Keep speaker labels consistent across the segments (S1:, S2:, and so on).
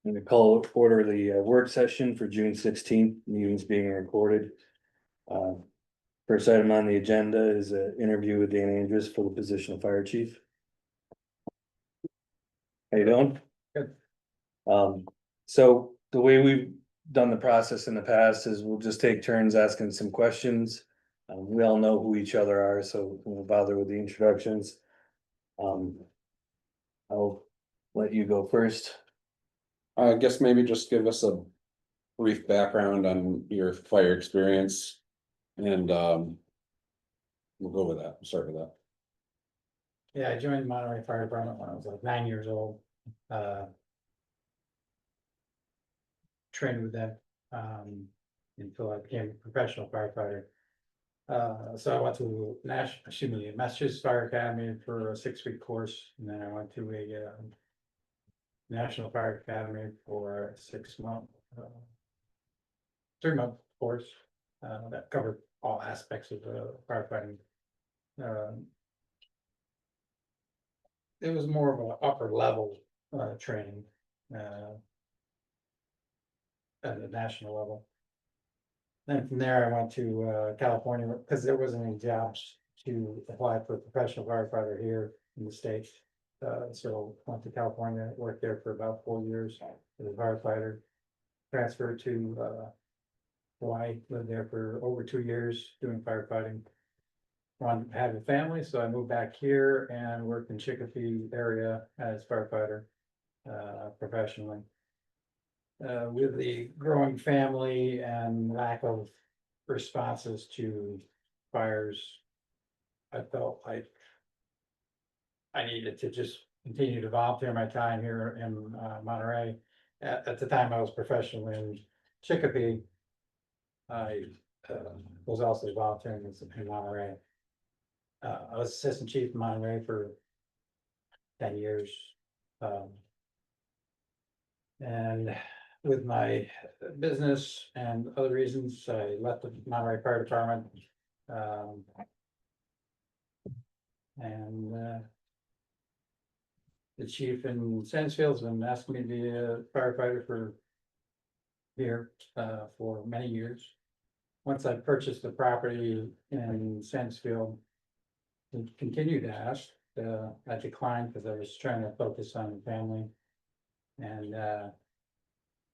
S1: I'm gonna call order the work session for June 16th, meetings being recorded. First item on the agenda is an interview with Dan Andrews for the position of fire chief. How you doing?
S2: Good.
S1: So the way we've done the process in the past is we'll just take turns asking some questions. We all know who each other are, so we won't bother with the introductions. I'll let you go first.
S3: I guess maybe just give us a brief background on your fire experience. And we'll go with that, start with that.
S2: Yeah, I joined the Monterey Fire Department when I was like 9 years old. Trained with them until I became a professional firefighter. So I went to Massachusetts Fire Academy for a 6-week course, and then I went to a National Fire Academy for a 6-month, 3-month course that covered all aspects of firefighting. It was more of an upper level training at the national level. Then from there, I went to California because there wasn't any jobs to apply for a professional firefighter here in the States. So went to California, worked there for about 4 years as a firefighter. Transferred to Hawaii, lived there for over 2 years doing firefighting. Wanted to have a family, so I moved back here and worked in Chicopee area as firefighter professionally. With the growing family and lack of responses to fires, I felt like I needed to just continue to volunteer my time here in Monterey. At the time, I was professional in Chicopee. I was also volunteering in Monterey. I was assistant chief in Monterey for 10 years. And with my business and other reasons, I left the Monterey Fire Department. And the chief in Sandisfield's been asking me to be a firefighter for here for many years. Once I purchased the property in Sandisfield, he continued to ask. I declined because I was trying to focus on family. And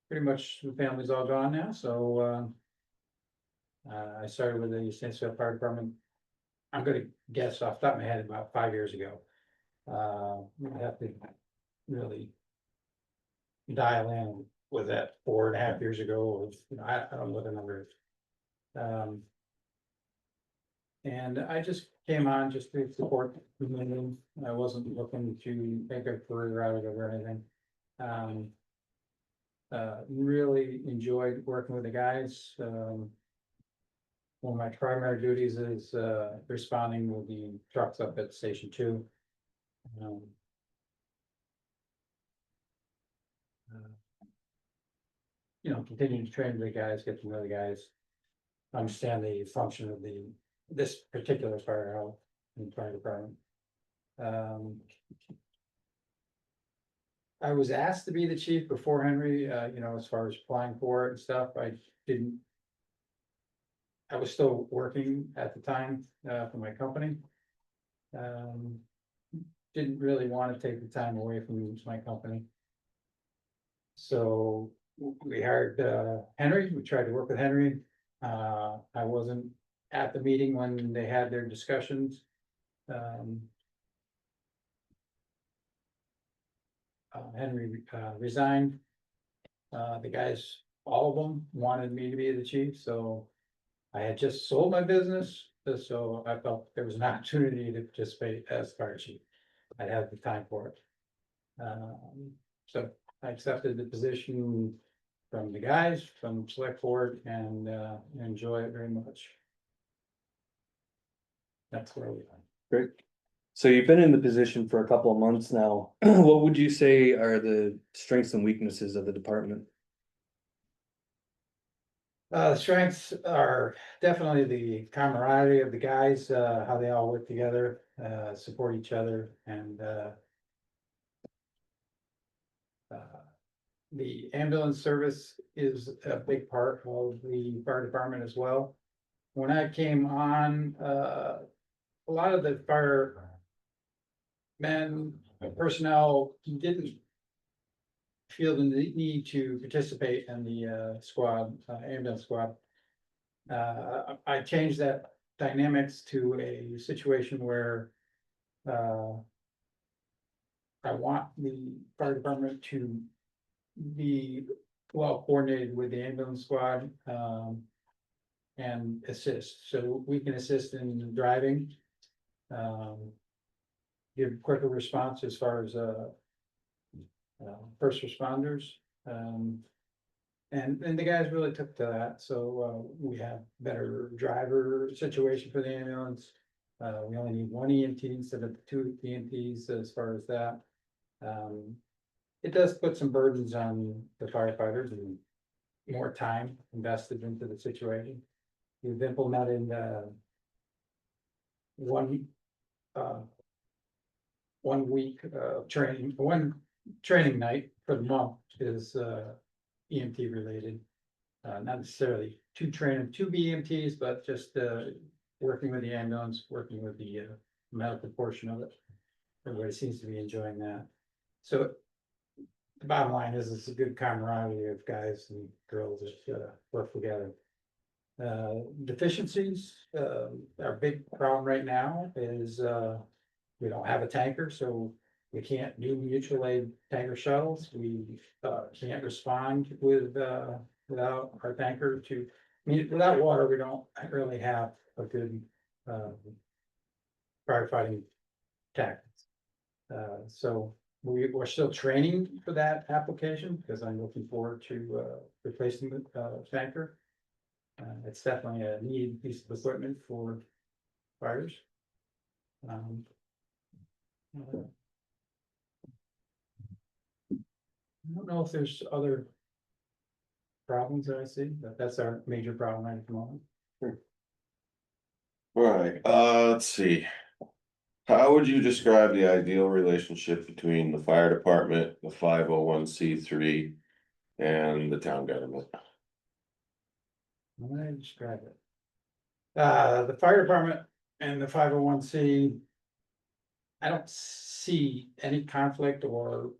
S2: pretty much the family's all gone now, so I started with the Sandisfield Fire Department. I'm gonna guess off the top of my head about 5 years ago. I have to really dial in with that 4.5 years ago, or I don't know what the number is. And I just came on just to support the community. I wasn't looking to make a career out of it or anything. Really enjoyed working with the guys. One of my primary duties is responding with the trucks up at Station 2. Continuing to train the guys, get to know the guys, understand the function of this particular firehouse and fire department. I was asked to be the chief before Henry, as far as applying for it and stuff. I was still working at the time for my company. Didn't really want to take the time away from my company. So we hired Henry. We tried to work with Henry. I wasn't at the meeting when they had their discussions. Henry resigned. The guys, all of them wanted me to be the chief, so I had just sold my business, so I felt there was an opportunity to participate as fire chief. I'd have the time for it. So I accepted the position from the guys, from select board, and enjoy it very much. That's where we are.
S1: Great. So you've been in the position for a couple of months now. What would you say are the strengths and weaknesses of the department?
S2: The strengths are definitely the camaraderie of the guys, how they all work together, support each other, and the ambulance service is a big part of the fire department as well. When I came on, a lot of the fire men, personnel didn't feel the need to participate in the squad, ambulance squad. I changed that dynamics to a situation where I want the fire department to be well coordinated with the ambulance squad, and assist, so we can assist in driving. Give quicker response as far as, first responders, and the guys really took to that, so, we have better driver situation for the ambulance. We only need one EMT instead of two EMTs as far as that. It does put some burdens on the firefighters and more time invested into the situation. We've implemented, one, 1 week, training, one training night for the month is, EMT related. Not necessarily two EMTs, but just, working with the ambulance, working with the, medical portion of it. Everybody seems to be enjoying that. So the bottom line is, it's a good camaraderie of guys and girls that, work together. Deficiencies, our big problem right now is, we don't have a tanker, so we can't do mutual aid tanker shuttles. We, can't respond with, without our tanker to, I mean, without water, we don't really have a good, firefighting tactics. So we're still training for that application, because I'm looking forward to, replacing the, tanker. It's definitely a needed piece of equipment for fires. I don't know if there's other problems that I see, but that's our major problem right at the moment.
S4: Alright, let's see. How would you describe the ideal relationship between the fire department, the 501(c)(3), and the town government?
S2: How would I describe it? The fire department and the 501(c), I don't see any conflict or,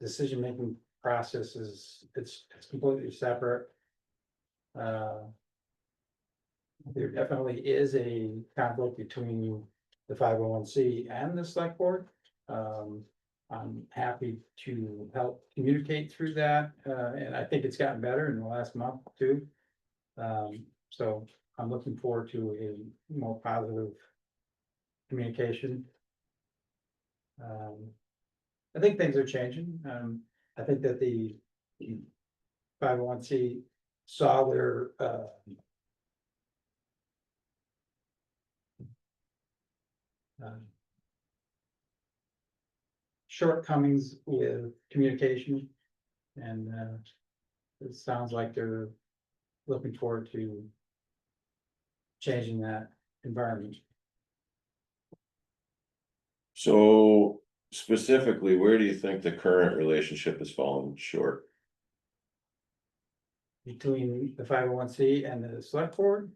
S2: decision-making processes. It's completely separate. There definitely is a conflict between the 501(c) and the select board. I'm happy to help communicate through that, and I think it's gotten better in the last month too. So I'm looking forward to a more positive communication. I think things are changing. I think that the 501(c) saw their, shortcomings with communication, and, it sounds like they're looking forward to changing that environment.
S4: So specifically, where do you think the current relationship has fallen short?
S2: Between the 501(c) and the select board.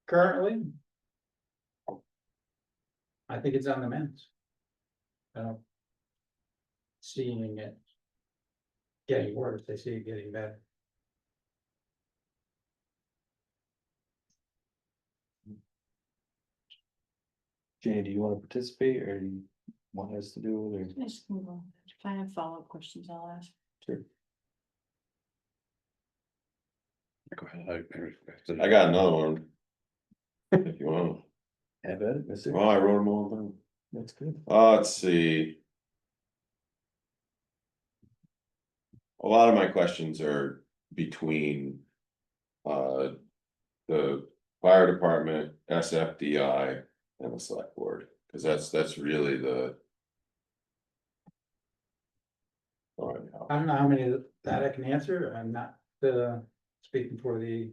S2: Currently, I think it's on the mends. I don't seeing it getting worse. I see it getting better.
S1: Jenny, do you want to participate, or do you want us to do it, or?
S5: Just move on. If I have follow-up questions, I'll ask.
S1: Sure.
S3: Go ahead.
S4: I got another one. If you want.
S1: Have at it, mister.
S4: Well, I wrote them all down.
S1: That's good.
S4: Let's see. A lot of my questions are between. The fire department, SFDI, and the select board, because that's really the.
S2: I don't know how many that I can answer. I'm not the speaking for the,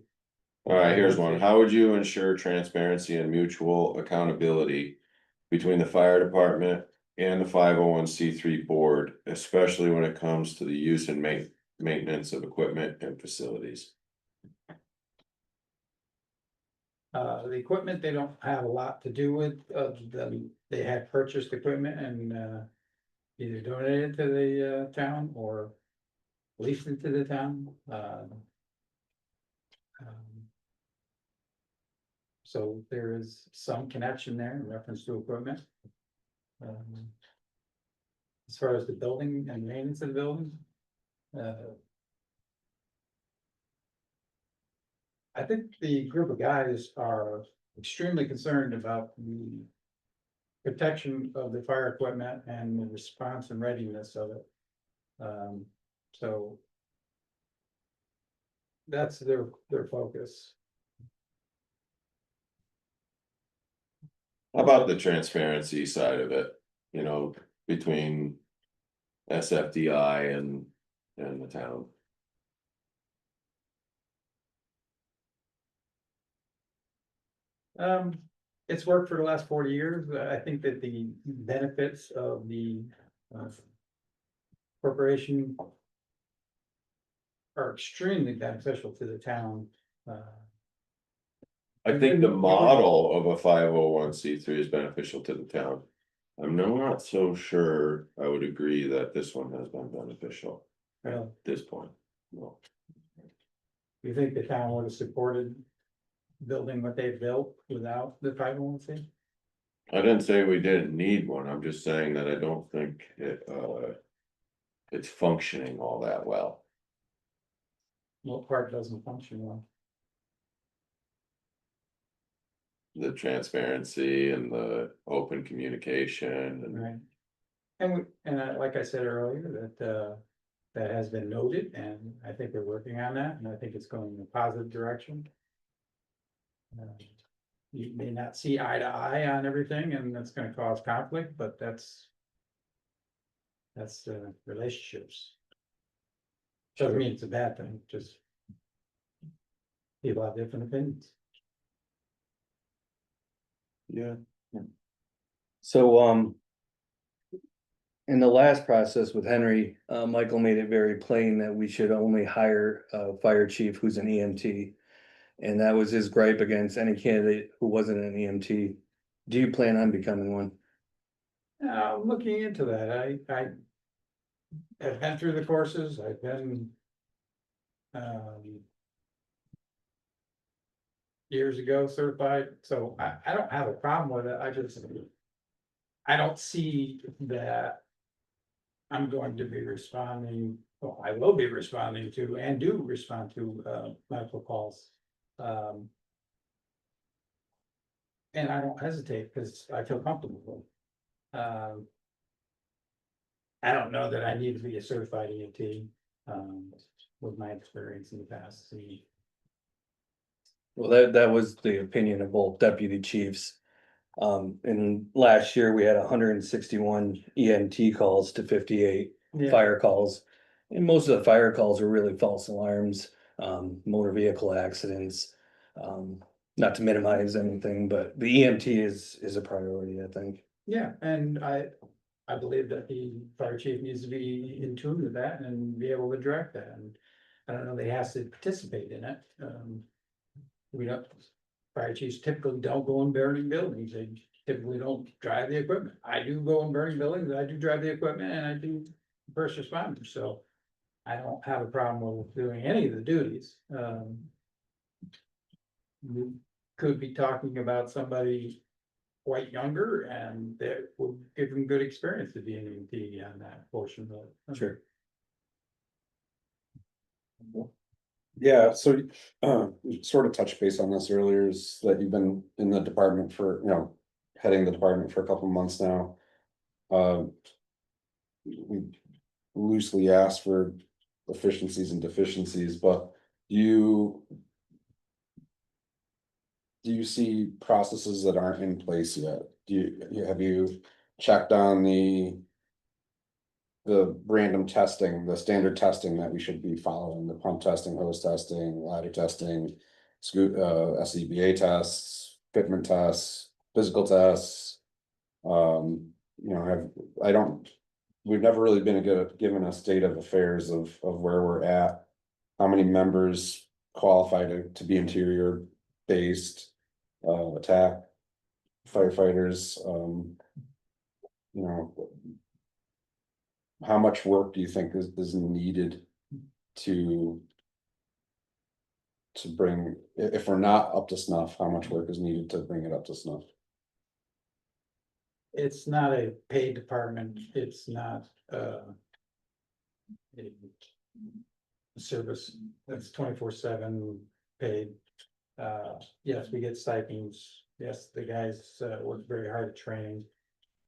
S4: All right, here's one. How would you ensure transparency and mutual accountability between the fire department and the 501c3 board, especially when it comes to the use and maintenance of equipment and facilities?
S2: the equipment, they don't have a lot to do with, they have purchased equipment and, either donated to the, town or leased it to the town, so there is some connection there in reference to equipment. Um, As far as the building and maintenance of the building. I think the group of guys are extremely concerned about the protection of the fire equipment and the response and readiness of it. So that's their focus.
S4: How about the transparency side of it, between SFDI and the town?
S2: It's worked for the last 40 years. I think that the benefits of the corporation are extremely beneficial to the town.
S4: I think the model of a 501c3 is beneficial to the town. I'm not so sure I would agree that this one has been beneficial
S2: Well,
S4: at this point. No.
S2: you think the town would have supported building what they built without the 501c?
S4: I didn't say we didn't need one, I'm just saying that I don't think it's functioning all that well.
S2: What part doesn't function well?
S4: The transparency and the open communication and
S2: Right. And like I said earlier, that has been noted, and I think they're working on that, and I think it's going in a positive direction. You may not see eye to eye on everything, and that's gonna cause conflict, but that's relationships. Doesn't mean it's a bad thing, just people have different opinions.
S4: yeah.
S1: So, in the last process with Henry, Michael made it very plain that we should only hire a fire chief who's an EMT. And that was his gripe against any candidate who wasn't an EMT. Do you plan on becoming one?
S2: I'm looking into that, I have been through the courses, I've been. Years ago certified, so I don't have a problem with it, I don't see that. I'm going to be responding, well, I will be responding to and do respond to medical calls. And I don't hesitate because I feel comfortable with it. I don't know that I need to be a certified EMT, with my experience in the past.
S1: Well, that was the opinion of both deputy chiefs. And last year we had 161 EMT calls to 58
S2: Yeah,
S1: fire calls. And most of the fire calls were really false alarms, motor vehicle accidents. Not to minimize anything, but the EMT is a priority, I think.
S2: yeah, and I believe that the fire chief needs to be in tune with that and be able to direct that, and I don't know that he has to participate in it. We don't, fire chiefs typically don't go in burning buildings, they typically don't drive the equipment. I do go in burning buildings, I do drive the equipment, and I do first responders, so I don't have a problem with doing any of the duties. We could be talking about somebody quite younger, and that would give them good experience to be an EMT on that portion of it.
S1: Sure.
S3: Yeah, so, you sort of touched base on this earlier, is that you've been in the department for, heading the department for a couple of months now. We loosely asked for efficiencies and deficiencies, but do you see processes that aren't in place yet? Have you checked on the the random testing, the standard testing that we should be following, the pump testing, hose testing, ladder testing. SCBA tests, fitment tests, physical tests. You know, we've never really been given a state of affairs of where we're at. How many members qualify to be interior based, attack firefighters, you know. How much work do you think is needed to bring, if we're not up to snuff, how much work is needed to bring it up to snuff?
S2: It's not a paid department, it's not, a service that's 24/7 paid. Yes, we get stipends, yes, the guys, work very hard at training.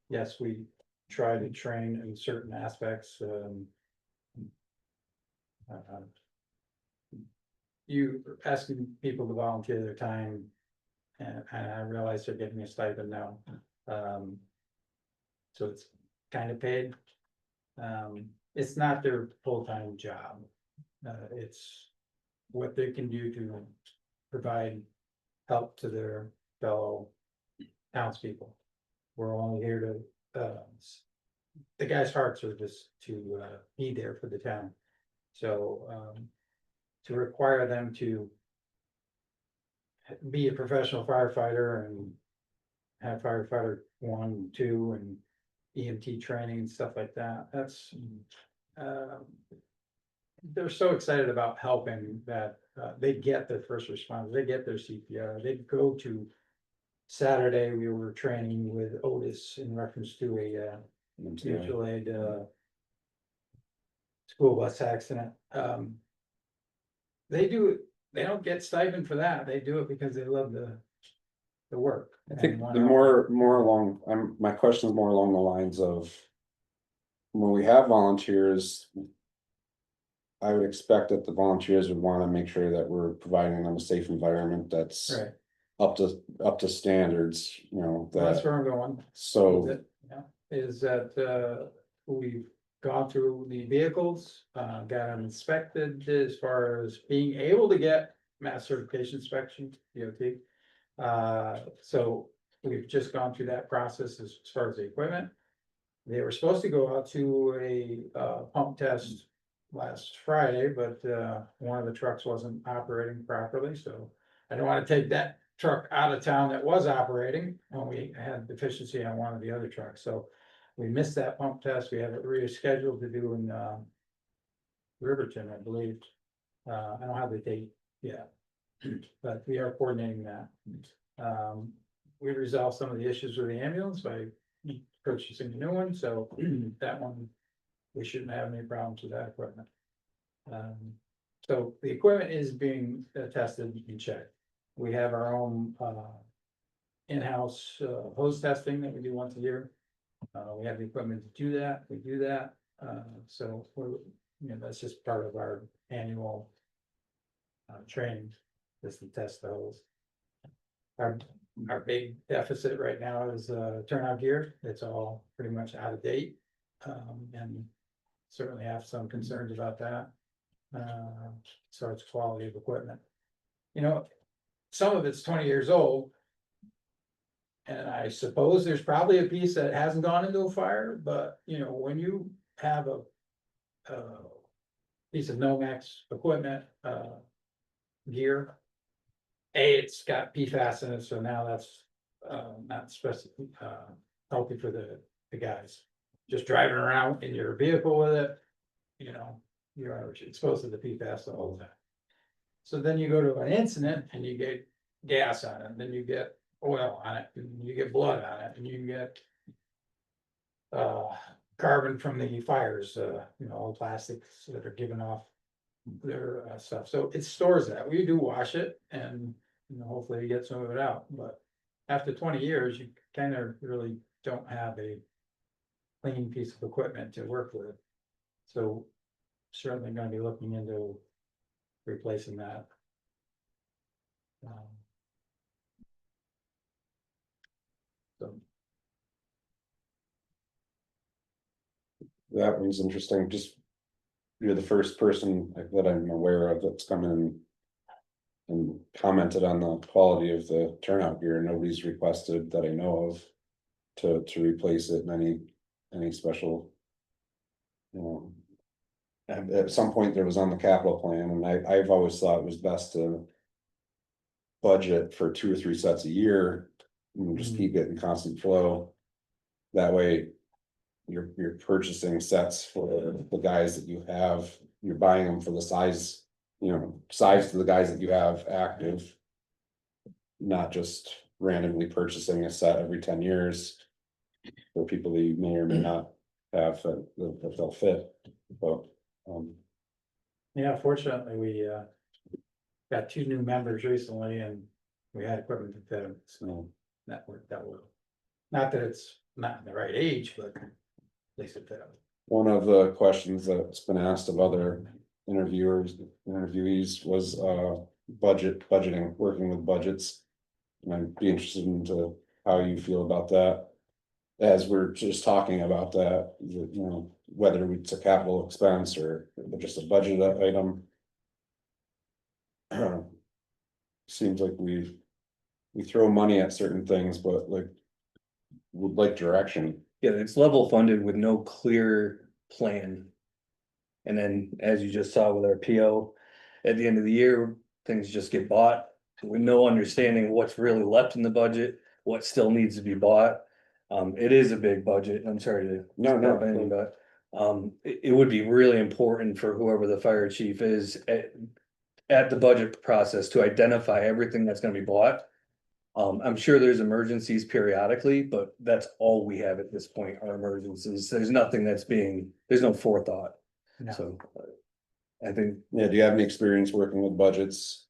S2: Yes, we try to train in certain aspects, you asking people to volunteer their time. And I realize they're getting a stipend now. So it's kind of paid. It's not their full-time job. It's what they can do to provide help to their fellow townspeople. We're only here to, the guys' hearts are just to, be there for the town. So, to require them to be a professional firefighter and have firefighter 1, 2, and EMT training and stuff like that, that's, they're so excited about helping that, they get their first responders, they get their CPR, they go to. Saturday, we were training with Otis in reference to a, mutual aid, school bus accident. They don't get stipend for that, they do it because they love the work.
S3: I think
S2: And
S3: the more along, my question is more along the lines of. When we have volunteers. I would expect that the volunteers would wanna make sure that we're providing them a safe environment that's.
S2: Right,
S3: Up to standards, you know,
S2: that's
S3: that,
S2: where I'm going.
S3: so,
S2: Is that, we've gone through the vehicles, got them inspected as far as being able to get mass certification inspection, DOT. So we've just gone through that process as far as the equipment. They were supposed to go out to a, pump test last Friday, but, one of the trucks wasn't operating properly, so. I don't wanna take that truck out of town that was operating when we had deficiency on one of the other trucks, so. We missed that pump test, we have it rescheduled to do in, Riverton, I believe. I don't have the date yet, but we are coordinating that. We resolved some of the issues with the ambulance by purchasing a new one, so that one, we shouldn't have any problems with that equipment. So the equipment is being tested and checked. We have our own, in-house, hose testing that we do once a year. We have the equipment to do that, we do that, so we're, that's just part of our annual. Training, is to test the hose. Our big deficit right now is, turnout gear, it's all pretty much out of date. And certainly have some concerns about that. So it's quality of equipment. Some of it's 20 years old. And I suppose there's probably a piece that hasn't gone into a fire, but when you have a piece of Nomex equipment, gear. It's got PFAS in it, so now that's not healthy for the guys. Just driving around in your vehicle with it, you're exposed to the PFAS the whole time. So then you go to an incident and you get gas on it, then you get oil on it, and you get blood on it, and you get carbon from the fires, all plastics that are given off their stuff. So it stores that. We do wash it and hopefully you get some of it out, but after 20 years, you kind of really don't have a clean piece of equipment to work with. So certainly going to be looking into replacing that. So
S3: that one's interesting, just. You're the first person that I'm aware of that's come in. And commented on the quality of the turnout gear, nobody's requested that I know of. To replace it in any special. You know. At some point there was on the capital plan, and I've always thought it was best to. Budget for 2 or 3 sets a year, and just keep it in constant flow. That way. You're purchasing sets for the guys that you have, you're buying them for the size, size to the guys that you have active. Not just randomly purchasing a set every 10 years. For people that you may or may not have that they'll fit, but,
S2: Yeah, fortunately, we, got 2 new members recently and we had equipment to fit them, so that worked out well. Not that it's not in the right age, but at least it fit them.
S3: one of the questions that's been asked of other interviewees was, budgeting, working with budgets. And I'd be interested into how you feel about that. As we're just talking about that, whether it's a capital expense or just a budget item. Seems like we throw money at certain things, but would like direction.
S1: Yeah, it's level funded with no clear plan. And then, as you just saw with our PO, at the end of the year, things just get bought with no understanding what's really left in the budget, what still needs to be bought. It is a big budget. I'm sorry to.
S3: No.
S1: step in, But it would be really important for whoever the fire chief is at the budget process to identify everything that's gonna be bought. I'm sure there's emergencies periodically, but that's all we have at this point are emergencies. There's nothing there's no forethought.
S2: No.
S1: So I think,
S3: Yeah, do you have any experience working with budgets?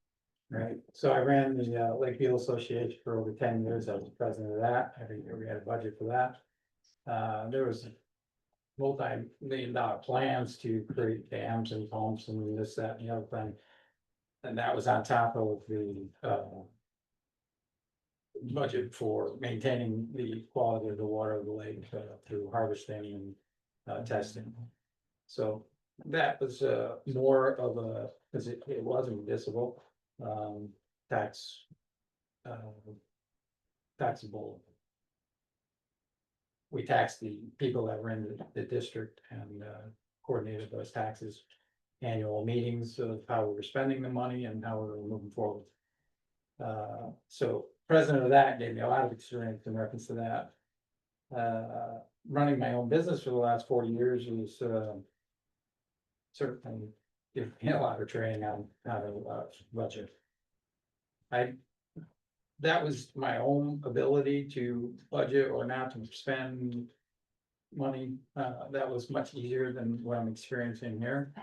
S2: Right, so I ran the Lakeview Association for over 10 years, I was president of that, every year we had a budget for that. There was multi-million-dollar plans to create dams and pumps and this, that, and the other thing. And that was on top of the budget for maintaining the quality of the water of the lake through harvesting and testing. So that was more of a, because it was municipal. Taxable. We taxed the people that were in the district and coordinated those taxes. Annual meetings of how we were spending the money and how we were moving forward. So president of that gave me a lot of experience in reference to that. Running my own business for the last 40 years was certainly give me a lot of training on how to budget. That was my own ability to budget or not to spend money. That was much easier than what I'm experiencing here.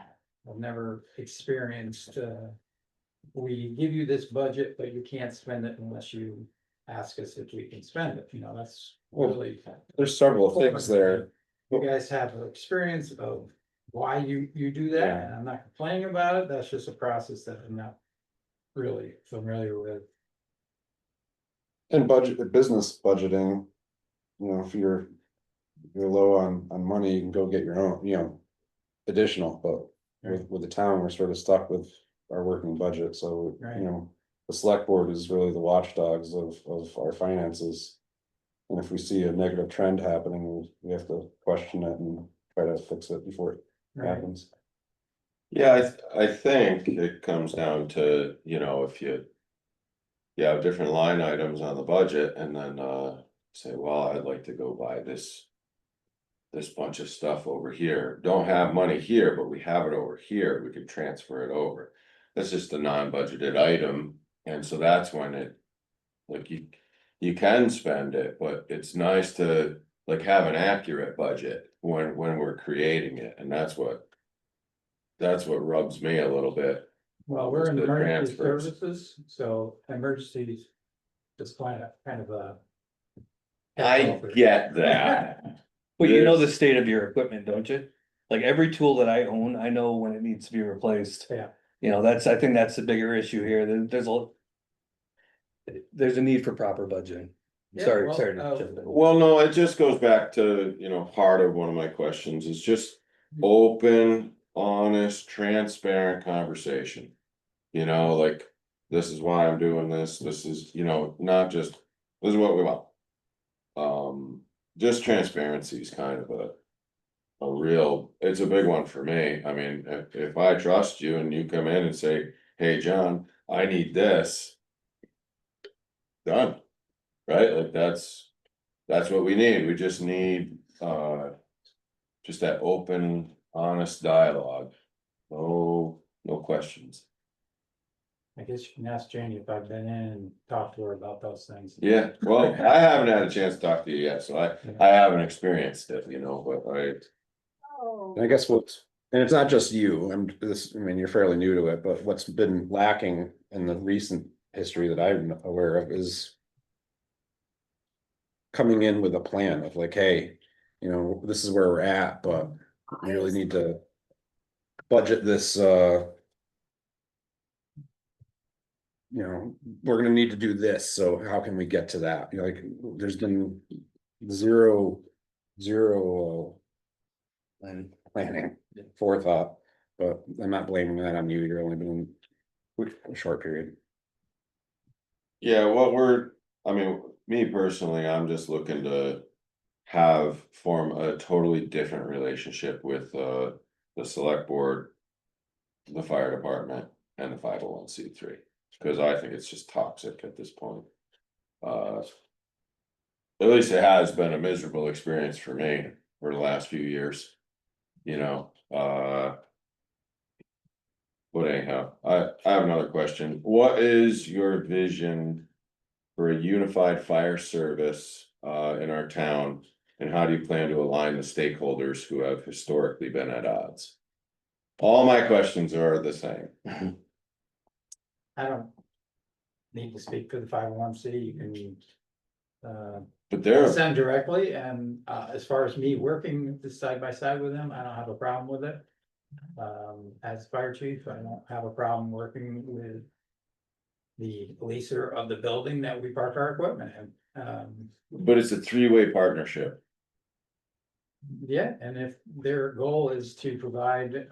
S2: I've never experienced, we give you this budget, but you can't spend it unless you ask us if we can spend it, that's really.
S3: There's several things there.
S2: You guys have experience of why you do that, and I'm not complaining about it, that's just a process that I'm not really familiar with.
S3: And business budgeting, if you're low on money, you can go get your own, additional, but with the town, we're sort of stuck with our working budget, so,
S2: Right.
S3: The select board is really the watchdogs of our finances. And if we see a negative trend happening, we have to question it and try to fix it before it happens.
S4: Yeah, I think it comes down to, if you have different line items on the budget and then say, well, I'd like to go buy this bunch of stuff over here. Don't have money here, but we have it over here. We could transfer it over. That's just a non-budgeted item. And so that's when it, you can spend it, but it's nice to have an accurate budget when we're creating it. And that's what rubs me a little bit.
S2: Well, we're in
S4: The
S2: emergency
S4: transfers.
S2: services, so emergencies is kind of a.
S4: I get that.
S1: well, you know the state of your equipment, don't you? Like every tool that I own, I know when it needs to be replaced.
S2: Yeah.
S1: I think that's the bigger issue here. There's a need for proper budgeting.
S2: Yeah,
S1: Sorry,
S2: well,
S1: sorry. to jump in.
S4: Well, no, it just goes back to, part of one of my questions is just open, honest, transparent conversation. Like, this is why I'm doing this, this is, not just, this is what we want. Just transparency is kind of it's a big one for me. I mean, if I trust you and you come in and say, hey, John, I need this. Done, right? Like that's what we need. We just need, just that open, honest dialogue. No questions.
S2: I guess you can ask Janie if I've been in and talked to her about those things.
S4: Yeah, well, I haven't had a chance to talk to you yet, so I haven't experienced it, but
S3: And I guess and it's not just you, I mean, you're fairly new to it, but what's been lacking in the recent history that I'm aware of is coming in with a plan of like, hey, this is where we're at, but we really need to budget this, we're gonna need to do this, so how can we get to that? Like, there's been zero
S1: And
S3: planning, forethought, but I'm not blaming that on you, you're only been in a short period.
S4: yeah, I mean, me personally, I'm just looking to form a totally different relationship with, the select board, the fire department, and the 501(c)(3), because I think it's just toxic at this point. At least it has been a miserable experience for me for the last few years, but anyhow, I have another question. What is your vision for a unified fire service, in our town? And how do you plan to align the stakeholders who have historically been at odds? All my questions are the same.
S2: I don't need to speak for the 501(c), you can.
S4: But they're,
S2: Send directly, and as far as me working side by side with them, I don't have a problem with it. As fire chief, I don't have a problem working with the leaser of the building that we park our equipment in.
S4: but it's a three-way partnership.
S2: Yeah, and if their goal is to provide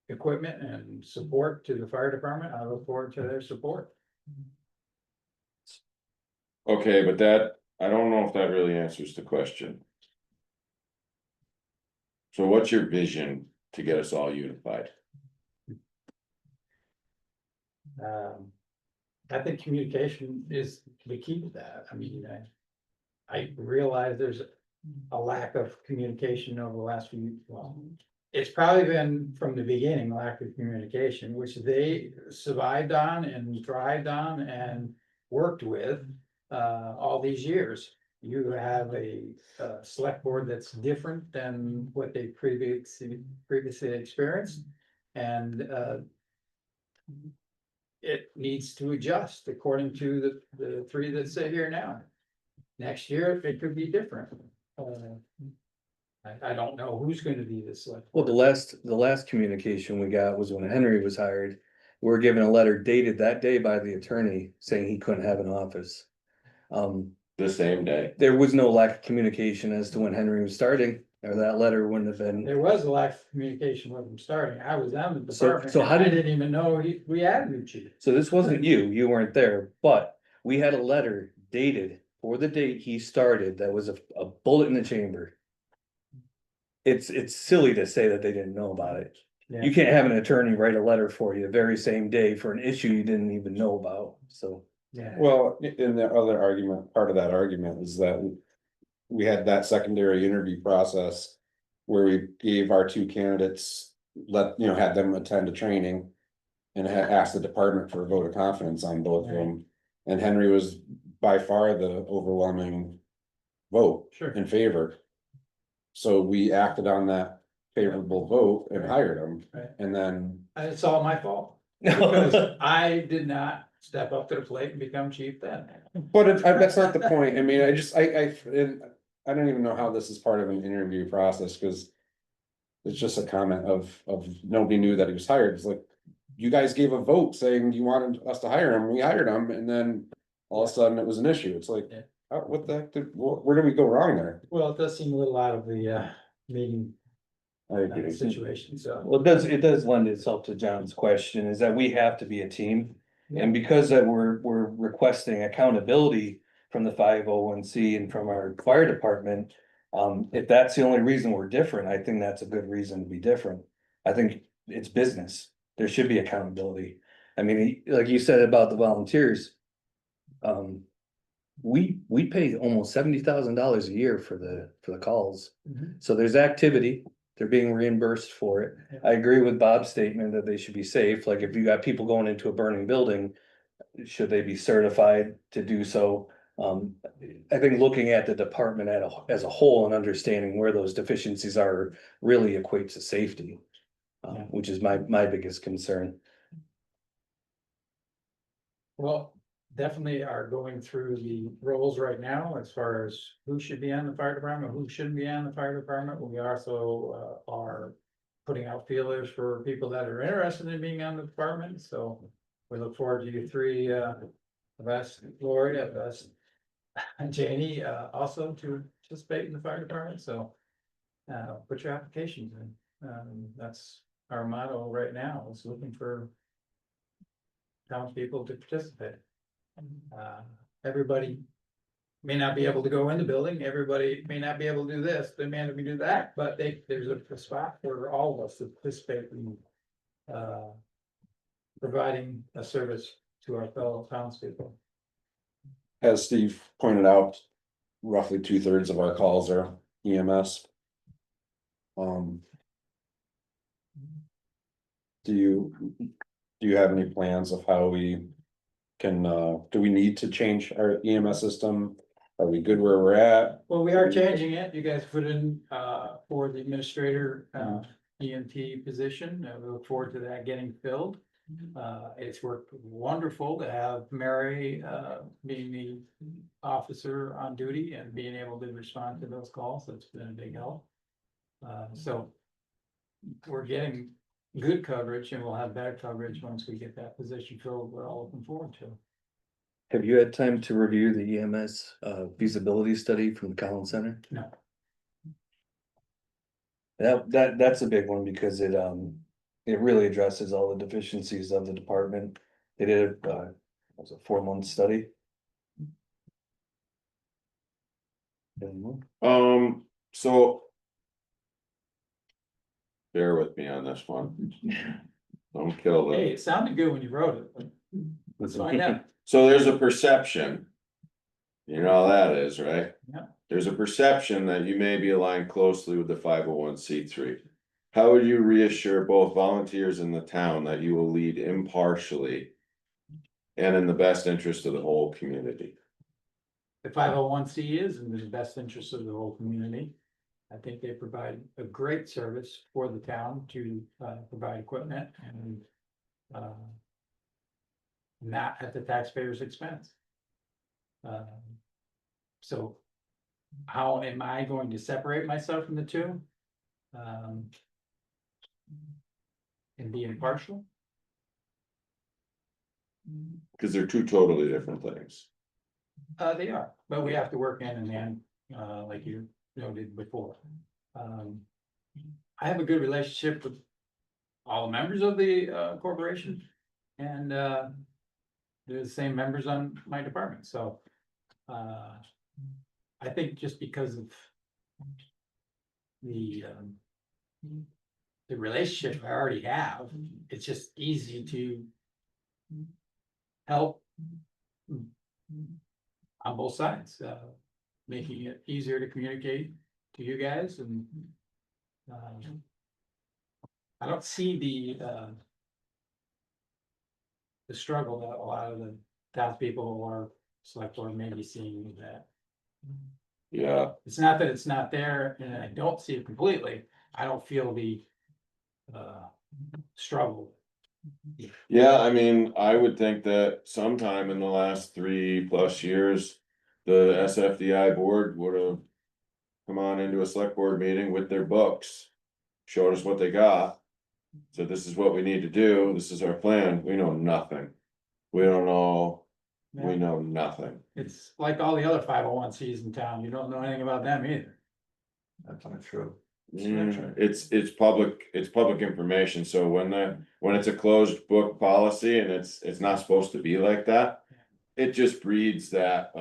S2: equipment and support to the fire department, I look forward to their support.
S4: Okay, but I don't know if that really answers the question. So what's your vision to get us all unified?
S2: I think communication is the key to that. I mean, I realize there's a lack of communication over the last few, well, it's probably been from the beginning, lack of communication, which they survived on and thrived on and worked with all these years. You have a select board that's different than what they previously experienced, and it needs to adjust according to the three that sit here now. Next year, it could be different. I don't know who's gonna be the select.
S1: well, the last communication we got was when Henry was hired. We were given a letter dated that day by the attorney saying he couldn't have an office.
S4: The same day?
S1: There was no lack of communication as to when Henry was starting, or that letter wouldn't have been.
S2: There was a lack of communication with him starting. I was on the
S1: So
S2: department.
S1: how
S2: and I
S1: did-
S2: didn't even know we had a new chief.
S1: So this wasn't you weren't there, but we had a letter dated for the date he started that was a bullet in the chamber. It's silly to say that they didn't know about it.
S2: Yeah.
S1: You can't have an attorney write a letter for you the very same day for an issue you didn't even know about, so.
S2: Yeah.
S3: Well, in the other argument, part of that argument is that we had that secondary interview process where we gave our two candidates, had them attend a training and asked the department for a vote of confidence on both of them. And Henry was by far the overwhelming vote
S2: Sure.
S3: in favor. So we acted on that favorable vote and
S2: Right.
S3: hired him,
S2: Right.
S3: and then.
S2: It's all my fault. Because I did not step up to the plate and become chief then.
S3: But that's not the point. I mean, I don't even know how this is part of an interview process, because. It's just a comment of nobody knew that he was hired. It's like, you guys gave a vote saying you wanted us to hire him, we hired him, and then. all of a sudden it was an issue. It's like,
S2: Yeah.
S3: what the heck where did we go wrong there?
S2: Well, it does seem a little out of the meeting
S3: I agree.
S2: situation, so.
S1: Well, it does lend itself to John's question, is that we have to be a team. And because that we're requesting accountability from the 501(c) and from our fire department. If that's the only reason we're different, I think that's a good reason to be different. I think it's business. There should be accountability. I mean, like you said about the volunteers. We pay almost $70,000 a year for the calls.
S2: Mhm.
S1: So there's activity, they're being reimbursed for it.
S2: Yeah.
S1: I agree with Bob's statement that they should be safe, like if you got people going into a burning building. Should they be certified to do so? I think looking at the department as a whole and understanding where those deficiencies are really equates to safety.
S2: Yeah.
S1: Which is my biggest concern.
S2: Well, definitely are going through the roles right now as far as who should be on the fire department, who shouldn't be on the fire department. We also are putting out feelers for people that are interested in being on the department, so we look forward to you three, of us, Lori, of us, and Janie, also to participate in the fire department, so put your applications in. That's our motto right now, is looking for townspeople to participate. Everybody may not be able to go in the building, everybody may not be able to do this, they may not be do that, but there's a spot for all of us to participate in. Providing a service to our fellow townspeople.
S3: As Steve pointed out, roughly 2/3 of our calls are EMS. Do you have any plans of how we can, do we need to change our EMS system? Are we good where we're at?
S2: Well, we are changing it, you guys put in for the administrator EMT position, we look forward to that getting filled. It's worked wonderful to have Mary being the officer on duty and being able to respond to those calls, that's been a big help. So we're getting good coverage and we'll have better coverage once we get that position filled, we're all looking forward to.
S1: Have you had time to review the EMS feasibility study from the Collins Center?
S2: No.
S1: That's a big one because it really addresses all the deficiencies of the department. They did was a 4-month study.
S4: So. Bear with me on this one. Don't kill
S2: Hey,
S4: it.
S2: it sounded good when you wrote it, but let's find out.
S4: So there's a perception. You know how that is, right?
S2: Yeah.
S4: There's a perception that you may be aligned closely with the 501(c)(3). How would you reassure both volunteers in the town that you will lead impartially and in the best interest of the whole community?
S2: The 501(c) is in the best interest of the whole community. I think they provide a great service for the town to provide equipment and not at the taxpayer's expense. So how am I going to separate myself from the two? And be impartial?
S4: Cause they're two totally different things.
S2: They are, but we have to work hand in hand, like you noted before. I have a good relationship with all the members of the corporation. And they're the same members on my department, so. I think just because of the relationship I already have, it's just easy to help on both sides, making it easier to communicate to you guys and I don't see the struggle that a lot of the townspeople or select board may be seeing with that.
S4: Yeah,
S2: It's not that it's not there and I don't see it completely. I don't feel the struggle.
S4: yeah, I mean, I would think that sometime in the last 3+ years, the SFDI board would have. Come on into a select board meeting with their books, showed us what they got. So this is what we need to do, this is our plan, we know nothing. We don't know we know nothing.
S2: It's like all the other 501(c)(s in town, you don't know anything about them either.
S1: That's not true.
S4: It's public information, so when it's a closed book policy and it's not supposed to be like that. It just breeds that,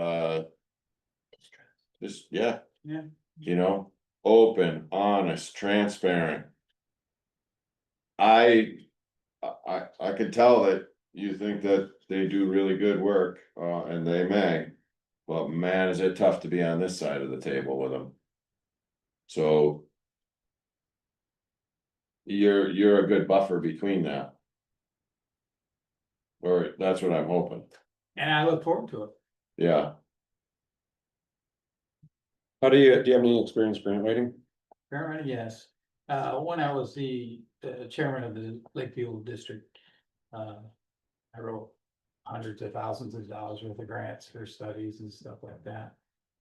S4: just, yeah.
S2: Yeah.
S4: You know, open, honest, transparent. I could tell that you think that they do really good work, and they may. But man, is it tough to be on this side of the table with them. So. You're a good buffer between that. Or that's what I'm hoping,
S2: And I look forward to it.
S4: yeah,
S3: do you have any experience grant writing?
S2: Currently, yes. When I was the chairman of the Lakefield district, I wrote hundreds of thousands of dollars worth of grants for studies and stuff like that.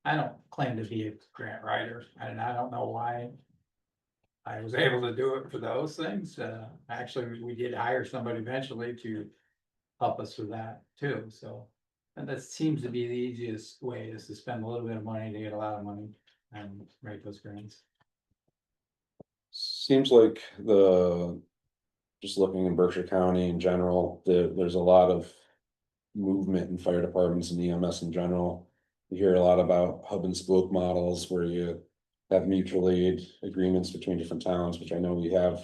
S2: I don't claim to be a grant writer, and I don't know why I was able to do it for those things. Actually, we did hire somebody eventually to help us with that too, so. And that seems to be the easiest way, is to spend a little bit of money to get a lot of money and write those grants.
S3: Seems like just looking in Berkshire County in general, there's a lot of movement in fire departments and EMS in general. You hear a lot about hub and spoke models where you have mutual aid agreements between different towns, which I know we have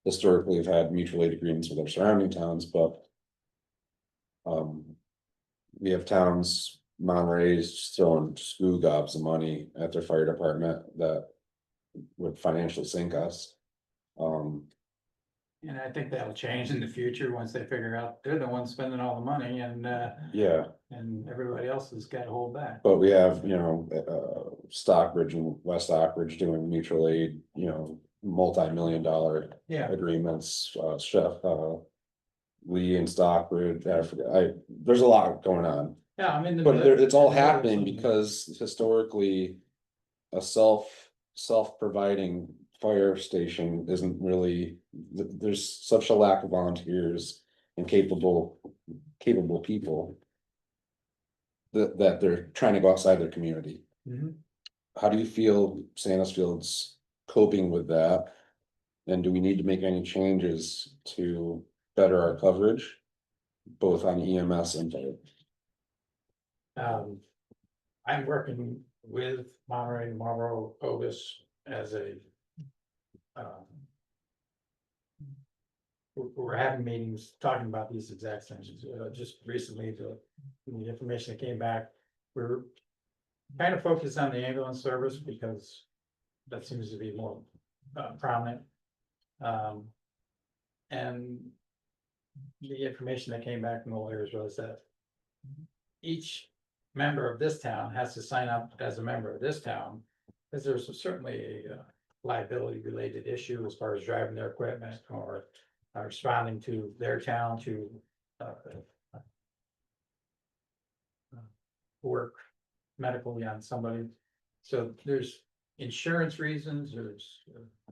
S3: historically have had mutual aid agreements with our surrounding towns, but we have towns, Monterey's just throwing screw gobs of money at their fire department that would financially sink us.
S2: And I think that'll change in the future once they figure out they're the ones spending all the money
S3: Yeah,
S2: and everybody else has got to hold back.
S3: but we have, Stockbridge and West Stockbridge doing mutual aid, multi-million dollar
S2: Yeah,
S3: agreements, Lee and Stockbridge, there's a lot going on.
S2: yeah, I'm in the.
S3: But it's all
S2: in the middle of
S3: happening
S2: something.
S3: because historically, a self-providing fire station isn't really, there's such a lack of volunteers and capable people. That they're trying to go outside their community.
S2: Mhm.
S3: How do you feel Sandisfield's coping with that? And do we need to make any changes to better our coverage? Both on EMS and fire?
S2: I'm working with Monterey, Marlboro, Otis as a. We're having meetings talking about these exact things, just recently, the information that came back, we're. Kind of focused on the ambulance service because that seems to be more prominent. And the information that came back from the lawyers was that each member of this town has to sign up as a member of this town, because there's certainly a liability related issue as far as driving their equipment or responding to their town to work medically on somebody. So there's insurance reasons, there's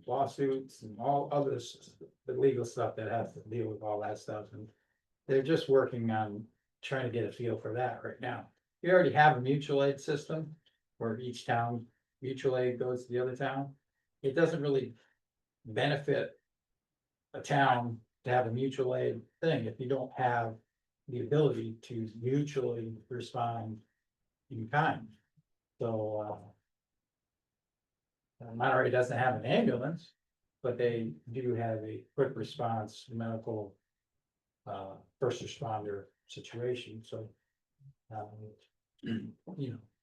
S2: lawsuits and all others, the legal stuff that has to deal with all that stuff, and they're just working on trying to get a feel for that right now. We already have a mutual aid system where each town mutual aid goes to the other town. It doesn't really benefit a town to have a mutual aid thing if you don't have the ability to mutually respond in kind. So Monterey doesn't have an ambulance, but they do have a quick response medical first responder situation. So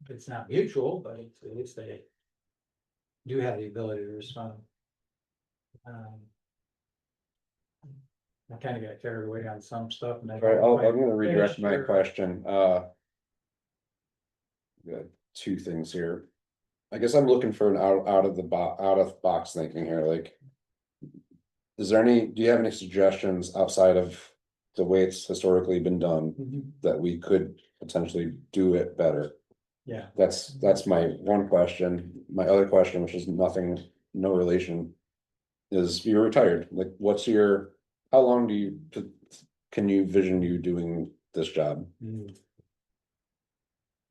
S2: it's not mutual, but at least they do have the ability to respond. I kind of got carried away on some stuff. And
S3: All right, I'm gonna redirect my question. Got two things here. I guess I'm looking for an out of box thinking here, like. Do you have any suggestions outside of the way it's historically been done that we could potentially do it better?
S2: Yeah.
S3: That's my one question. My other question, which is no relation. Is you're retired, like how long can you vision you doing this job?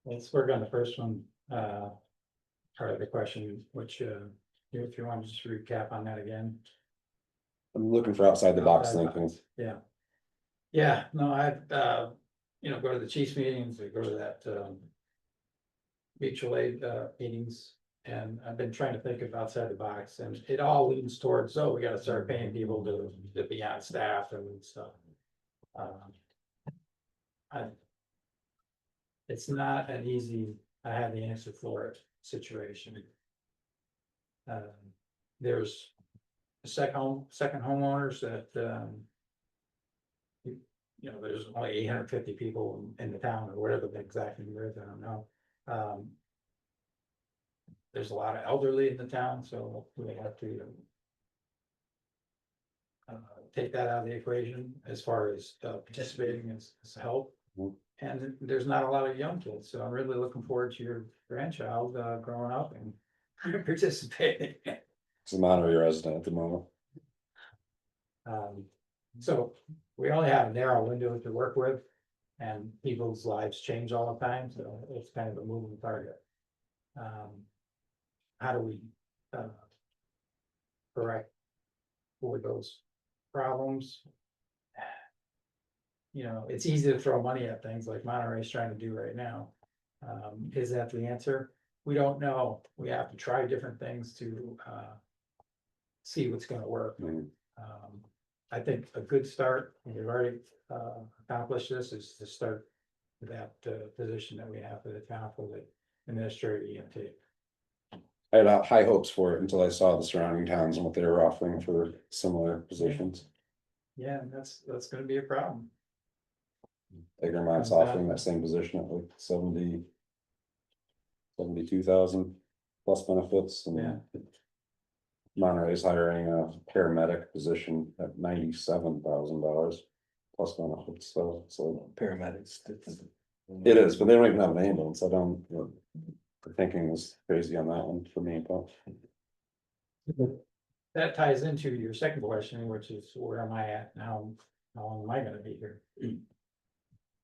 S2: Let's work on the first one, part of the question, which, if you want to just recap on that again.
S3: I'm looking for outside the box
S2: Outside the
S3: thinking.
S2: box, yeah. Yeah, no, I've, go to the chiefs meetings, I go to that, mutual aid, meetings. And I've been trying to think of outside the box, and it all leads towards, oh, we gotta start paying people to be on staff and stuff. I. It's not an easy, I have the answer for it situation. There's second homeowners that, there's only 850 people in the town, or whatever the exact number is, I don't know. There's a lot of elderly in the town, so we have to take that out of the equation as far as participating as help.
S3: Mhm.
S2: And there's not a lot of young kids, so I'm really looking forward to your grandchild growing up and participating.
S3: It's a Monterey resident at the moment.
S2: So we only have a narrow window to work with, and people's lives change all the time, so it's kind of a moving target. How do we correct for those problems? It's easy to throw money at things like Monterey's trying to do right now. Is that the answer? We don't know. We have to try different things to see what's gonna work.
S3: Mhm.
S2: I think a good start, and we've already accomplished this, is to start with that position that we have for the town for the administrator EMT.
S3: I had high hopes for it until I saw the surrounding towns and what they were offering for similar positions.
S2: Yeah, and that's gonna be a problem.
S3: Egremont offering that same position at like 72,000 plus benefits,
S2: Yeah.
S3: and Monterey's hiring a paramedic position at $97,000 plus benefits, so
S1: Paramedics.
S3: it is, but they don't even have an ambulance. I don't, the thinking was crazy on that one for me, but.
S2: That ties into your second question, which is where am I at now? How long am I gonna be here?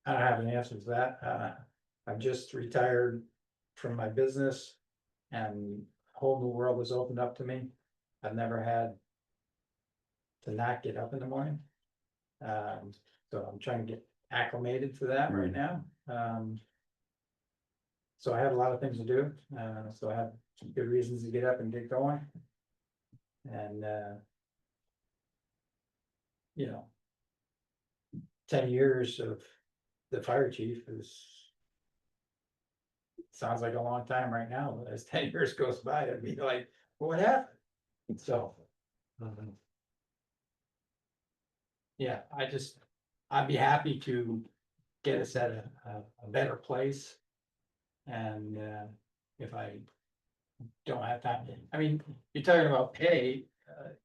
S2: I don't have an answer to that. I've just retired from my business, and a whole new world has opened up to me. I've never had to not get up in the morning. So I'm trying to get acclimated to that right now. So I have a lot of things to do, so I have some good reasons to get up and get going. And, 10 years of the fire chief sounds like a long time right now, but as 10 years goes by, it'd be like, what happened? So. Yeah, I'd be happy to get us at a better place. And, if I don't have time, I mean, you're talking about pay,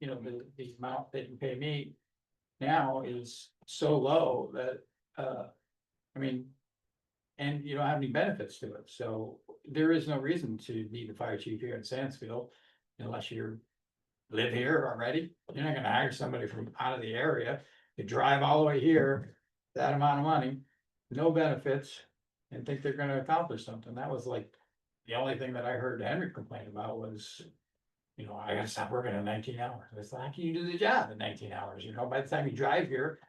S2: the amount that you pay me now is so low that, and you don't have any benefits to it, so there is no reason to be the fire chief here in Sandisfield unless you live here already. You're not gonna hire somebody from out of the area to drive all the way here, that amount of money, no benefits, and think they're gonna accomplish something. That was like the only thing that I heard Henry complain about was, I gotta stop working at 19 hours. It's like, how can you do the job in 19 hours? By the time you drive here,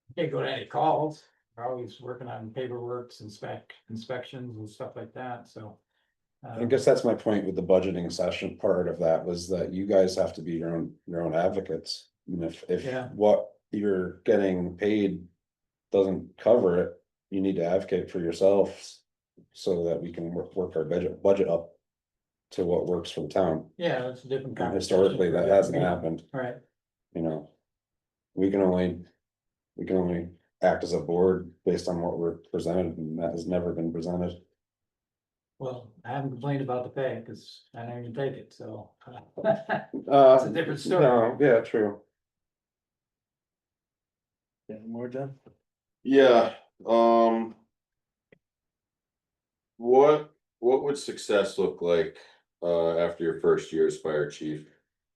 S2: you can't go to any calls. We're always working on paperwork, inspections and stuff like that, so.
S3: I guess that's my point with the budgeting session. Part of that was that you guys have to be your own advocates. And if
S2: Yeah.
S3: what you're getting paid doesn't cover it, you need to advocate for yourselves so that we can work our budget up to what works for the town.
S2: Yeah, that's a different
S3: And
S2: conversation.
S3: historically, that hasn't happened,
S2: Right,
S3: we can only act as a board based on what we're presented, and that has never been presented.
S2: well, I haven't complained about the pay, cause I don't even take it, so.
S3: It's
S2: a different story.
S3: No, yeah, true.
S1: Yeah, more done.
S4: Yeah, what would success look like, after your first year as fire chief?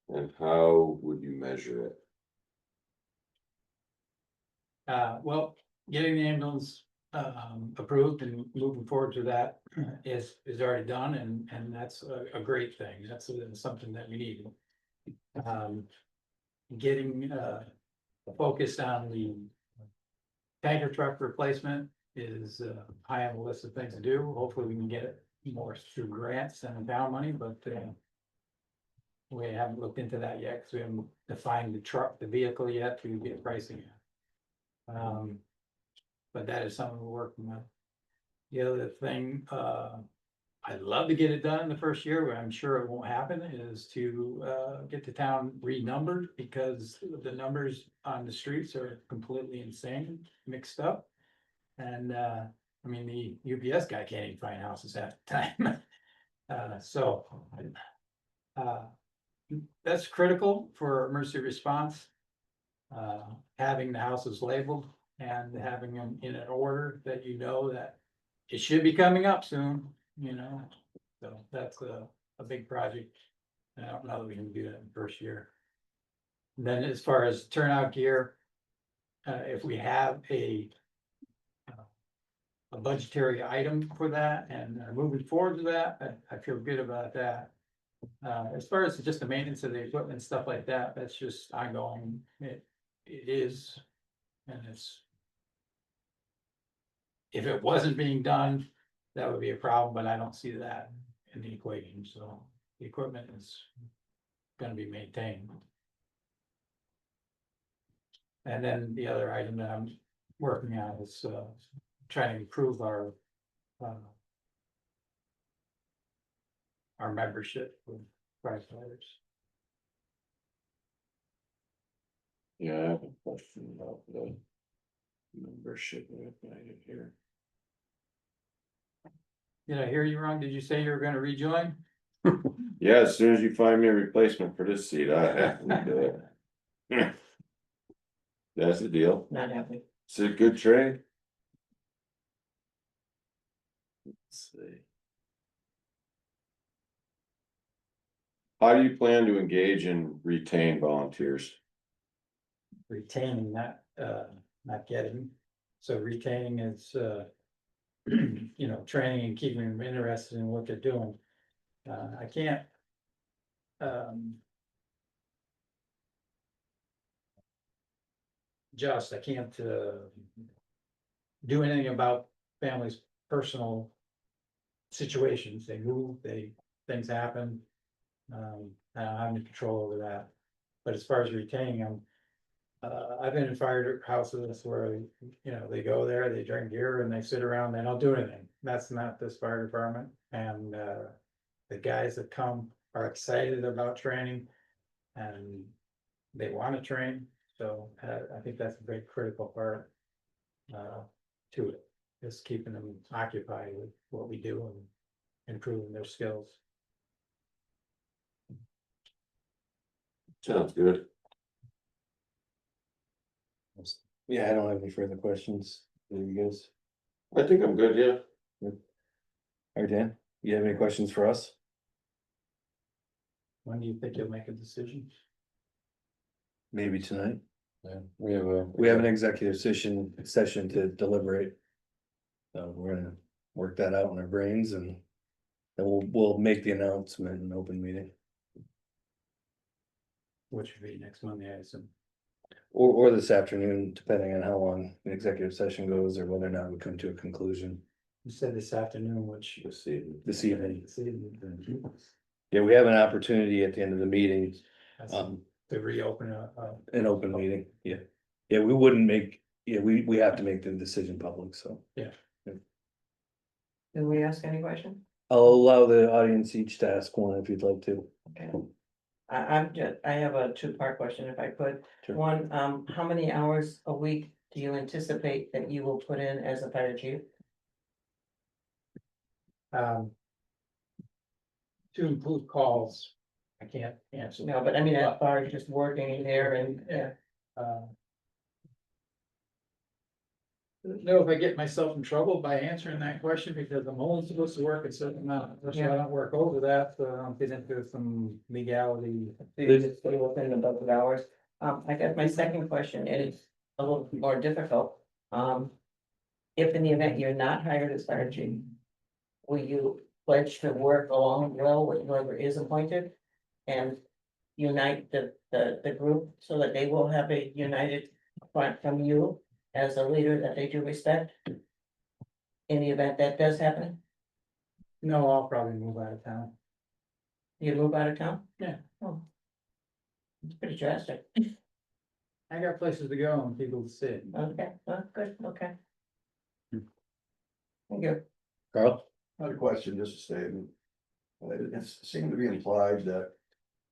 S4: And how would you measure it?
S2: Well, getting the ambulance approved and moving forward to that is already done and that's a great thing. That's something that we need. Getting, focused on the tanker truck replacement is high on the list of things to do. Hopefully we can get it more through grants than down money, but we haven't looked into that yet because we haven't defined the vehicle yet to get pricing. But that is something we're working on. The other thing, I'd love to get it done in the first year, but I'm sure it won't happen, is to get the town renumbered because the numbers on the streets are completely insane, mixed up. And I mean, the UPS guy can't even find houses half the time. So that's critical for emergency response. Having the houses labeled and having them in an order that you know that it should be coming up soon, you know, so that's a big project. And I don't know that we can do that in the first year. Then as far as turnout gear, if we have a budgetary item for that and moving forward to that, I feel good about that. As far as just the maintenance of the equipment, stuff like that, that's just ongoing. It is, and it's. If it wasn't being done, that would be a problem, but I don't see that in the equation, so the equipment is gonna be maintained. And then the other item that I'm working on is trying to improve our membership with firefighters.
S4: Yeah, I have a question about the membership here.
S2: Did I hear you wrong? Did you say you were gonna rejoin?
S4: Yeah, as soon as you find me a replacement for this seat, I have to do it. That's the deal.
S6: Not happy.
S4: It's a good trade. Let's see. How do you plan to engage and retain volunteers?
S2: Retaining, not getting. So retaining is, you know, training and keeping them interested in what they're doing. I can't. I can't, do anything about families' personal situations. They move, things happen. I don't have any control over that. But as far as retaining them, I've been in fire houses where, you know, they go there, they drink beer and they sit around, they don't do anything. That's not this fire department. And the guys that come are excited about training and they want to train. So I think that's a very critical part to it, is keeping them occupied with what we do and improving their skills.
S4: Sounds good.
S1: Yeah, I don't have any further questions. Do you guys?
S4: I think I'm good, yeah.
S1: All right, Dan, you have any questions for us?
S2: When do you think you'll make a decision?
S1: Maybe tonight.
S3: Yeah,
S1: We have an executive session to deliberate. So we're gonna work that out in our brains and then we'll make the announcement in an open meeting.
S2: Which would be next Monday, I assume.
S1: Or this afternoon, depending on how long the executive session goes or whether or not we come to a conclusion
S2: You said this afternoon, which.
S4: Let's see.
S1: this evening.
S2: This evening.
S1: Yeah, we have an opportunity at the end of the meeting,
S2: That's to reopen
S1: an open meeting, yeah. Yeah, we wouldn't make, yeah, we have to make the decision public, so.
S6: Did we ask any questions?
S1: I'll allow the audience each to ask one if you'd like to.
S6: Okay. I have a two-part question if I could.
S1: Sure.
S6: One, how many hours a week do you anticipate that you will put in as a fire chief?
S2: to include calls. I can't answer.
S6: No, but I mean, as far as just working there and, yeah.
S2: Know if I get myself in trouble by answering that question, because I'm only supposed to work a certain amount, so I don't work over that, so I don't get into some legality.
S6: So you just put it within the budget hours. I guess my second question is a little more difficult. if in the event you're not hired as fire chief, will you pledge to work along well with whoever is appointed? And unite the group so that they will have a united front from you as a leader that they do respect? In the event that does happen,
S2: No, I'll probably move out of town.
S6: you move out of town?
S2: Yeah.
S6: Oh. It's pretty drastic.
S2: I got places to go and people to see.
S6: Okay, well, good, okay. Thank you.
S1: Carl?
S7: Not a question, just a statement. It seemed to be implied that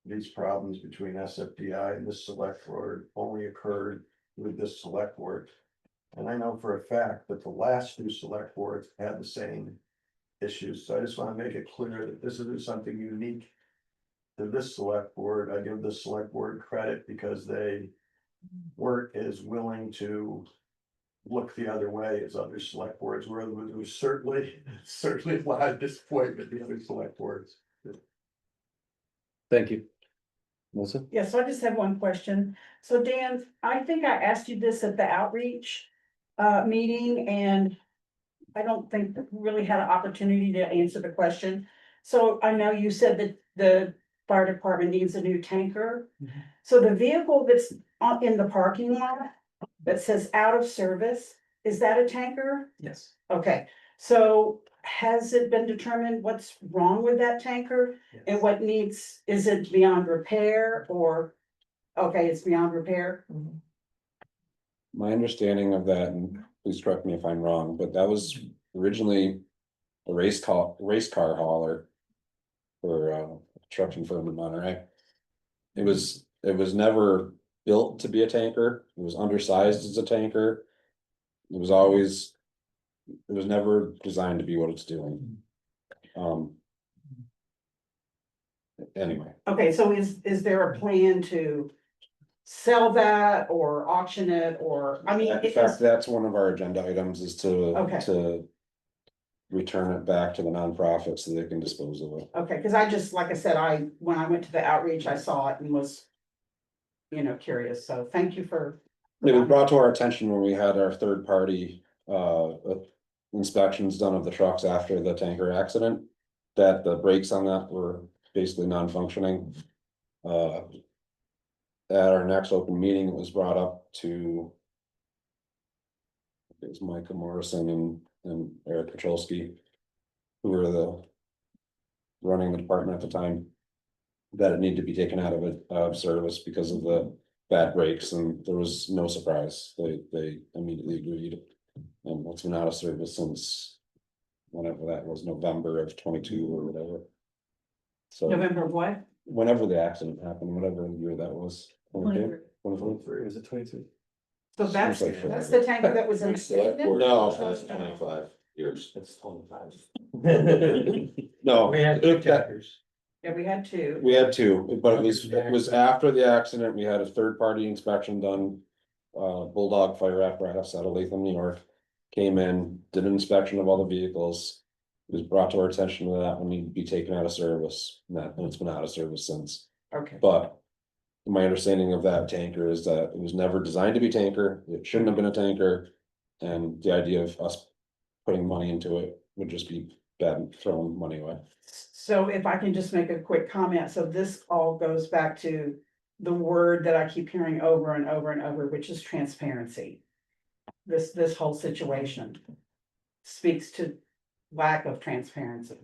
S7: these problems between SFDI and this select board only occurred with this select board. And I know for a fact that the last two select boards had the same issues, so I just want to make it clear that this isn't something unique to this select board. I give this select board credit because they weren't as willing to look the other way as other select boards were. There was certainly a lot of disappointment in the other select boards.
S1: Thank you. Melissa?
S8: Yes, so I just have one question. So Dan, I think I asked you this at the outreach meeting, and I don't think that we really had an opportunity to answer the question. So I know you said that the fire department needs a new tanker.
S2: Mhm.
S8: So the vehicle that's in the parking lot that says out of service, is that a tanker?
S2: Yes.
S8: Okay, so has it been determined what's wrong with that tanker? And what needs, is it beyond repair or, okay, it's beyond repair?
S6: Mhm.
S3: My understanding of that, and please correct me if I'm wrong, but that was originally a race car hauler for a construction firm in Monterey. It was never built to be a tanker. It was undersized as a tanker. It was never designed to be what it's doing. Anyway,
S8: Okay, so is there a plan to sell that or auction it, or, I mean,
S3: in
S8: it
S3: fact,
S8: is,
S3: that's one of our agenda items is
S8: Okay.
S3: to return it back to the nonprofit so they can dispose of it.
S8: okay, cause I just, like I said, when I went to the outreach, I saw it and was, curious, so thank you for.
S3: It was brought to our attention when we had our third party inspections done of the trucks after the tanker accident. That the brakes on that were basically non-functioning. At our next open meeting, it was brought up to. It was Micah Morrison and Eric Petrolsky. Who were running the department at the time. That it needed to be taken out of service because of the bad brakes, and there was no surprise, they immediately agreed. And it's been out of service since whenever that was, November of 22 or whatever. So
S8: November of what?
S3: whenever the accident happened, whatever year that was. 22? 23?
S1: 23, is it 22?
S8: So that's
S3: Seems like
S8: the tanker that was in.
S4: No, that's 25 years.
S1: It's 25.
S3: No,
S2: We had two tankers.
S8: Yeah, we had two.
S3: we had two, but it was after the accident, we had a third party inspection done. Bulldog Fire Apparatus out of Latham, New York. Came in, did an inspection of all the vehicles. It was brought to our attention that one needed to be taken out of service, and it's been out of service since.
S8: Okay,
S3: But my understanding of that tanker is that it was never designed to be tanker, it shouldn't have been a tanker. And the idea of us putting money into it would just be bad, throwing money away.
S8: so if I can just make a quick comment, so this all goes back to the word that I keep hearing over and over and over, which is transparency. This whole situation speaks to lack of transparency.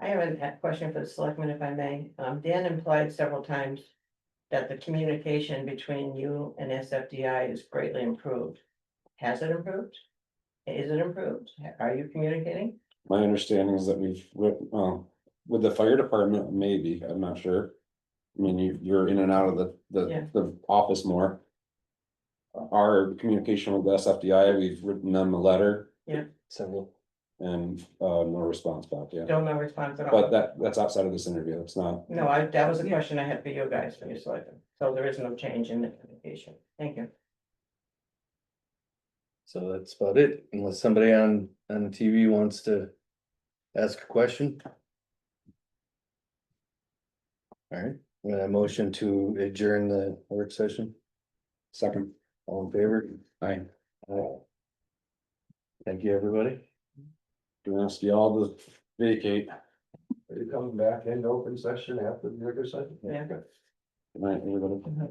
S6: I have a question for the selectmen, if I may. Dan implied several times that the communication between you and SFDI is greatly improved. Has it improved? Is it improved? Are you communicating?
S3: My understanding is that we've written, with the fire department, maybe, I'm not sure. I mean, you're in and out of
S6: Yeah.
S3: the office more. Our communication with the SFDI, we've written them a letter
S1: Several.
S3: and, no response back yet.
S6: Still no response at all?
S3: But that's outside of this interview, it's not.
S6: No, that was a question I had for you guys, for your selectmen. So there is no change in the communication. Thank you.
S1: So that's about it, unless somebody on the TV wants to ask a question. All right, a motion to adjourn the work session.
S3: Second.
S1: All in favor? Aye. Thank you, everybody.
S3: Gonna ask y'all to vacate.
S7: Are you coming back into open session after the regular session?
S6: Yeah.
S3: Good night, everybody.